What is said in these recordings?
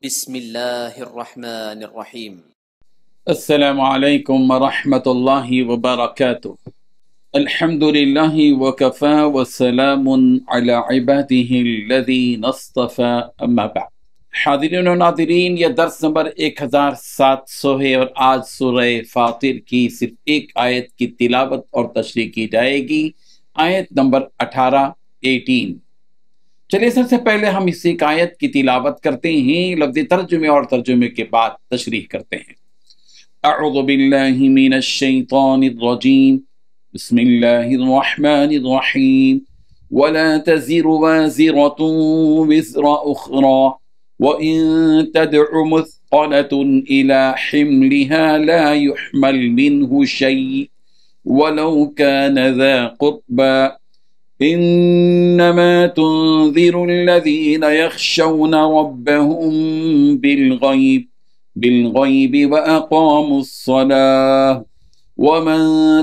بسم الله الرحمن الرحيم. السلام عليكم ورحمة الله وبركاته. الحمد لله وكفى والسلام على عباده الذين اصطفى أما بعد. حاضرین و ناظرین، یہ درس نمبر 1700 ہے اور آج سورہ فاطر کی صرف ایک آیت کی تلاوت اور تشریح کی جائے گی، آیت نمبر 18 چلیے سب سے پہلے ہم اس ایک آیت کی تلاوت کرتے ہیں، لفظ ترجمے اور ترجمے کے بعد تشریح کرتے ہیں۔ اعوذ باللہ من الشیطان الرجیم، بسم اللہ الرحمن الرحیم، ولا تزر وازرة وزر أخرى وإن تدع مثقلة إلى حملها لا يحمل منه شيء ولو كان ذا قربى إنما تنذر الذين يخشون ربهم بالغيب وأقاموا الصلاة ومن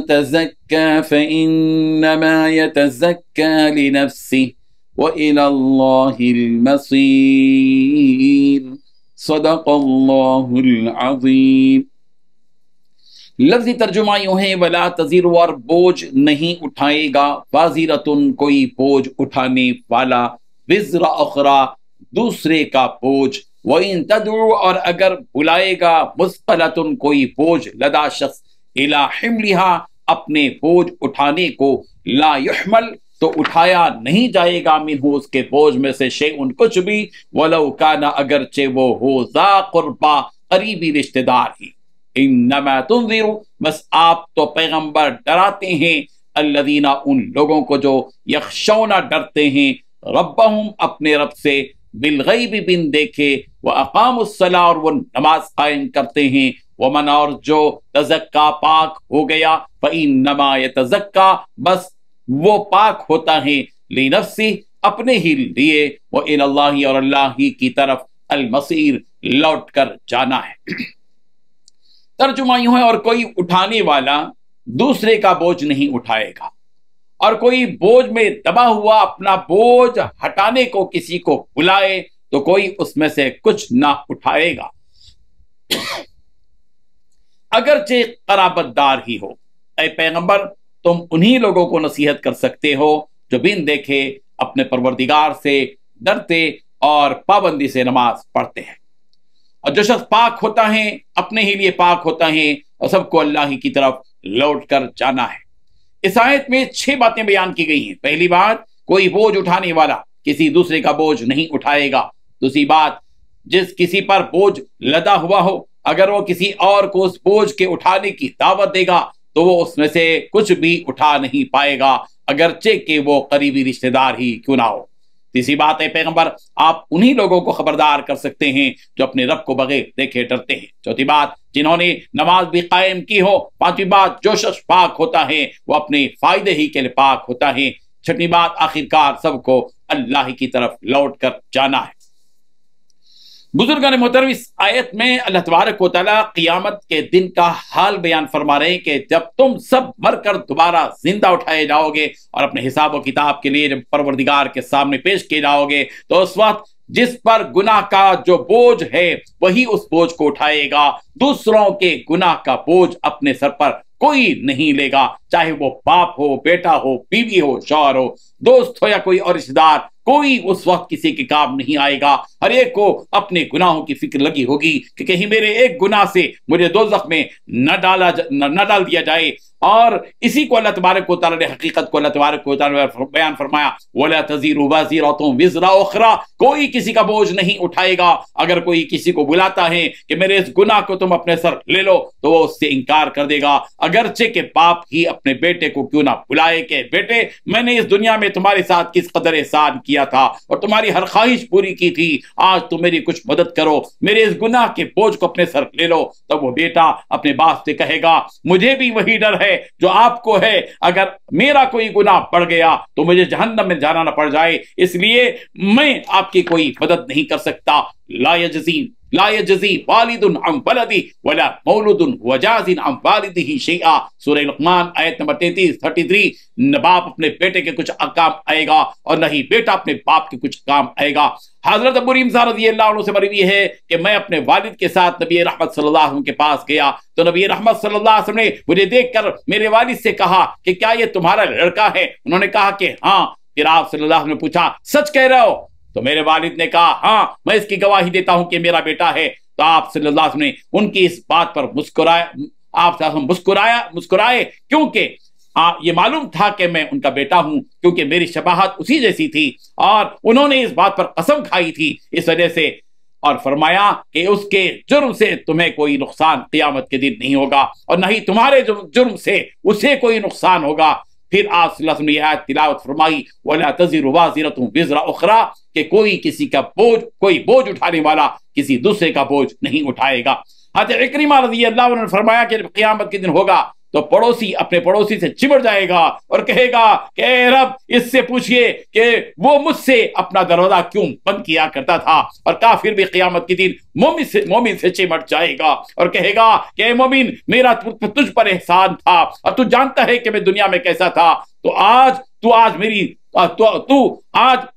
تزكى فإنما يتزكى لنفسه وإلى الله المصير صدق الله العظيم۔ لفظی ترجمہ یوں ہے، ولا تزر، اور بوجھ نہیں اٹھائے گا، وازرۃ، کوئی بوجھ اٹھانے والا، وزر اخرى، دوسرے کا بوجھ، وَإِن تَدْعُ، اور اگر بلائے گا، مثقلۃ، کوئی بوجھ، لدا شخص، الی حملها، اپنے بوجھ اٹھانے کو، لا يحمل، تو اٹھایا نہیں جائے گا، منہ، اس کے بوجھ میں سے، شیء، کچھ بھی، ولو کان، اگرچہ وہ ہو، ذا قربا، قریبی رشتہ دار ہی۔ انما تنذر، بس آپ تو پیغمبر ڈراتے ہیں، الذین، ان لوگوں کو جو، یخشون، ڈرتے ہیں، ربہم، اپنے رب سے، بالغیب، بن دیکھے، واقاموا الصلاۃ، اور وہ نماز قائم کرتے ہیں، ومن، اور جو، تزکا، پاک ہو گیا، فانما یتزکا، بس وہ پاک ہوتا ہے، لنفسہ، اپنے ہی لیے، وإلی اللہ، اور اللہ ہی کی طرف، المصیر، لوٹ کر جانا ہے۔ ترجمہ یوں ہے، اور کوئی اٹھانے والا دوسرے کا بوجھ نہیں اٹھائے گا، اور کوئی بوجھ میں دبا ہوا اپنا بوجھ ہٹانے کو کسی کو بلائے تو کوئی اس میں سے کچھ نہ اٹھائے گا، اگرچہ قرابت دار ہی ہو۔ اے پیغمبر، تم انہی لوگوں کو نصیحت کر سکتے ہو جو بن دیکھے اپنے پروردگار سے ڈرتے اور پابندی سے نماز پڑھتے ہیں، اور جو شخص پاک ہوتا ہے اپنے ہی لیے پاک ہوتا ہے، اور سب کو اللہ ہی کی طرف لوٹ کر جانا ہے۔ اس آیت میں 6 باتیں بیان کی گئی ہیں۔ پہلی بات، کوئی بوجھ اٹھانے والا کسی دوسرے کا بوجھ نہیں اٹھائے گا۔ دوسری بات، جس کسی پر بوجھ لدا ہوا ہو، اگر وہ کسی اور کو اس بوجھ کے اٹھانے کی دعوت دے گا تو وہ اس میں سے کچھ بھی اٹھا نہیں پائے گا، اگرچہ کہ وہ قریبی رشتہ دار ہی کیوں نہ ہو۔ تیسری بات ہے، پیغمبر، آپ انہی لوگوں کو خبردار کر سکتے ہیں جو اپنے رب کو بغیر دیکھے ڈرتے ہیں۔ چوتھی بات، جنہوں نے نماز بھی قائم کی ہو۔ پانچویں بات، جو شخص پاک ہوتا ہے وہ اپنے فائدے ہی کے لیے پاک ہوتا ہے۔ چھٹویں بات، آخرکار سب کو اللہ کی طرف لوٹ کر جانا ہے۔ بزرگان محترم، اس آیت میں اللہ تبارک و تعالیٰ قیامت کے دن کا حال بیان فرما رہے ہیں کہ جب تم سب مر کر دوبارہ زندہ اٹھائے جاؤ گے اور اپنے حساب و کتاب کے لیے جب پروردگار کے سامنے پیش کیے جاؤ گے، تو اس وقت جس پر گناہ کا جو بوجھ ہے وہی اس بوجھ کو اٹھائے گا، دوسروں کے گناہ کا بوجھ اپنے سر پر کوئی نہیں لے گا، چاہے وہ باپ ہو، بیٹا ہو، بیوی ہو، شوہر ہو، دوست ہو یا کوئی اور رشتہ دار، کوئی اس وقت کسی کے کام نہیں آئے گا۔ ہر ایک کو اپنے گناہوں کی فکر لگی ہوگی کہ کہیں میرے ایک گناہ سے مجھے دوزخ میں نہ ڈال دیا جائے۔ اور اسی کو اللہ تبارک و تعالیٰ نے، حقیقت کو اللہ تبارک و تعالیٰ نے بیان فرمایا، وَلَا تَزِرُ وَازِرَةٌ وِزْرَ أُخْرَىٰ، کوئی کسی کا بوجھ نہیں اٹھائے گا۔ اگر کوئی کسی کو بلاتا ہے کہ میرے اس گناہ کو تم اپنے سر لے لو تو وہ اس سے انکار کر دے گا، اگرچہ کہ باپ ہی اپنے بیٹے کو کیوں نہ بلائے کہ بیٹے، میں نے اس دنیا میں تمہارے ساتھ کس قدر احسان کیا تھا اور تمہاری ہر خواہش پوری کی تھی، آج تم میری کچھ مدد کرو، میرے اس گناہ کے بوجھ کو اپنے سر لے لو۔ تب وہ بیٹا اپنے باپ سے کہے گا، مجھے بھی وہی ڈر ہے جو آپ کو ہے، اگر میرا کوئی گناہ بڑھ گیا تو مجھے جہنم میں جانا نہ پڑ جائے، اس لیے میں آپ کی کوئی مدد نہیں کر سکتا۔ لا يجزي والد عن ولده ولا مولود هو جاز عن والده شيئا، سورہ لقمان آیت نمبر 33 نہ باپ اپنے بیٹے کے کچھ کام آئے گا اور نہ ہی بیٹا اپنے باپ کے کچھ کام آئے گا۔ حضرت ابو ریمزہ رضی اللہ عنہ سے مروی ہے کہ میں اپنے والد کے ساتھ نبی رحمت صلی اللہ علیہ وسلم کے پاس گیا تو نبی رحمت صلی اللہ علیہ وسلم نے مجھے دیکھ کر میرے والد سے کہا کہ کیا یہ تمہارا لڑکا ہے؟ انہوں نے کہا کہ ہاں۔ پھر آپ صلی اللہ علیہ وسلم نے پوچھا سچ کہہ رہے ہو؟ تو میرے والد نے کہا ہاں میں اس کی گواہی دیتا ہوں کہ میرا بیٹا ہے۔ تو آپ صلی اللہ علیہ وسلم نے ان کی اس بات پر مسکرائے کیونکہ یہ معلوم تھا کہ میں ان کا بیٹا ہوں، کیونکہ میری شباہت اسی جیسی تھی اور انہوں نے اس بات پر قسم کھائی تھی، اس وجہ سے۔ اور فرمایا کہ اس کے جرم سے تمہیں کوئی نقصان قیامت کے دن نہیں ہوگا اور نہ ہی تمہارے جرم سے اسے کوئی نقصان ہوگا۔ پھر آپ صلی اللہ علیہ وسلم نے یہ آیت تلاوت فرمائی وَلَا تَزِرُ وَازِرَةٌ وِزْرَ أُخْرَىٰ کہ کوئی بوجھ اٹھانے والا کسی دوسرے کا بوجھ نہیں اٹھائے گا۔ حضرت اکرمہ رضی اللہ عنہ نے فرمایا کہ جب قیامت کے دن ہوگا تو پڑوسی اپنے پڑوسی سے چمٹ جائے گا اور کہے گا کہ اے رب اس سے پوچھئے کہ وہ مجھ سے اپنا دروازہ کیوں بند کیا کرتا تھا۔ اور کافر بھی قیامت کے دن مومن سے چمٹ جائے گا اور کہے گا کہ اے مومن میرا تجھ پر احسان تھا اور تو جانتا ہے کہ میں دنیا میں کیسا تھا، تو آج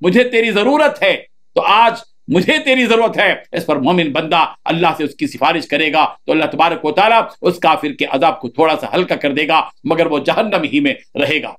مجھے تیری ضرورت ہے، تو آج مجھے تیری ضرورت ہے۔ اس پر مومن بندہ اللہ سے اس کی سفارش کرے گا تو اللہ تبارک و تعالیٰ اس کافر کے عذاب کو تھوڑا سا ہلکا کر دے گا، مگر وہ جہنم ہی میں رہے گا۔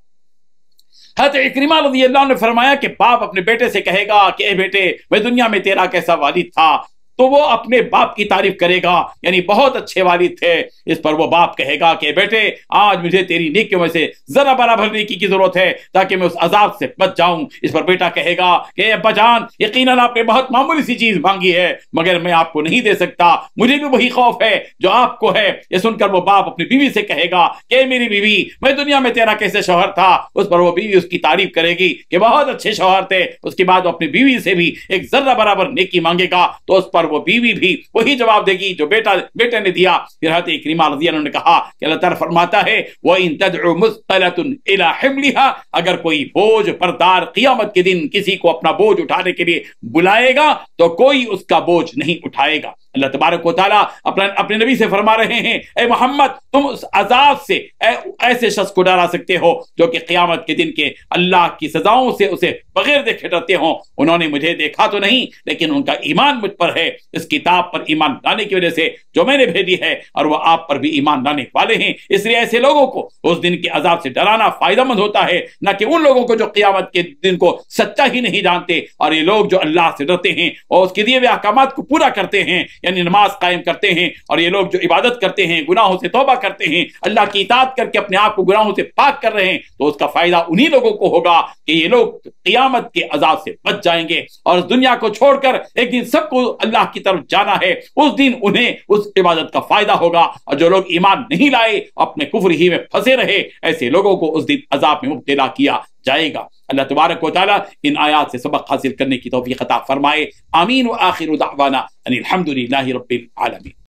حضرت اکرمہ رضی اللہ عنہ نے فرمایا کہ باپ اپنے بیٹے سے کہے گا کہ اے بیٹے میں دنیا میں تیرا کیسا والد تھا، تو وہ اپنے باپ کی تعریف کرے گا، یعنی بہت اچھے والد تھے۔ اس پر وہ باپ کہے گا کہ بیٹے آج مجھے تیری نیکیوں میں سے ذرا برابر نیکی کی ضرورت ہے تاکہ میں اس عذاب سے بچ جاؤں۔ اس پر بیٹا کہے گا کہ ابا جان یقیناً آپ نے بہت معمولی سی چیز مانگی ہے مگر میں آپ کو نہیں دے سکتا، مجھے بھی وہی خوف ہے جو آپ کو ہے۔ یہ سن کر وہ باپ اپنی بیوی سے کہے گا کہ میری بیوی میں دنیا میں تیرا کیسے شوہر تھا۔ اس پر وہ بیوی اس کی تعریف کرے گی کہ بہت اچھے شوہر تھے۔ اس کے بعد وہ اپنی بیوی سے بھی ایک ذرہ برابر نیکی مانگے گا تو اس پر وہ بیوی بھی وہی جواب دے گی جو بیٹے نے دیا۔ پھر حضرت اکرمہ رضی اللہ عنہ نے کہا کہ اللہ تعالیٰ فرماتا ہے وَإِن تَدْعُ مُثْقَلَةٌ إِلَىٰ حِمْلِهَا اگر کوئی بوجھ بردار قیامت کے دن کسی کو اپنا بوجھ اٹھانے کے لیے بلائے گا تو کوئی اس کا بوجھ نہیں اٹھائے گا۔ اللہ تبارک و تعالیٰ اپنے نبی سے فرما رہے ہیں اے محمد تم اس عذاب سے ایسے شخص کو ڈرا سکتے ہو جو کہ قیامت کے دن کے اللہ کی سزاؤں سے اسے بغیر دیکھے ڈرتے ہوں۔ انہوں نے مجھے دیکھا تو نہیں لیکن ان کا ایمان مجھ پر ہے، اس کتاب پر ایمان لانے کی وجہ سے جو میں نے بھیجی ہے، اور وہ آپ پر بھی ایمان لانے والے ہیں۔ اس لیے ایسے لوگوں کو اس دن کے عذاب سے ڈرانا فائدہ مند ہوتا ہے، نہ کہ ان لوگوں کو جو قیامت کے دن کو سچا ہی نہیں جانتے۔ اور یہ لوگ جو اللہ سے ڈرتے ہیں اور اس کے دیے ہوئے احکامات کو پورا کرتے ہیں، یعنی نماز قائم کرتے ہیں، اور یہ لوگ جو عبادت کرتے ہیں، گناہوں سے توبہ کرتے ہیں، اللہ کی اطاعت کر کے اپنے آپ کو گناہوں سے پاک کر رہے ہیں، تو اس کا فائدہ انہی لوگوں کو ہوگا کہ یہ لوگ قیامت کے عذاب سے بچ جائیں گے۔ اور اس دنیا کو چھوڑ کر ایک دن سب کو اللہ کی طرف جانا ہے، اس دن انہیں اس عبادت کا فائدہ ہوگا۔ اور جو لوگ ایمان نہیں لائے اپنے کفر ہی میں پھنسے رہے، ایسے لوگوں کو اس دن عذاب میں مبتلا کیا جائے گا۔ اللہ تبارک و تعالیٰ ان آیات سے سبق حاصل کرنے کی توفیق عطا فرمائے۔ آمین۔ وآخر دعوانا ان الحمد للہ رب العالمین۔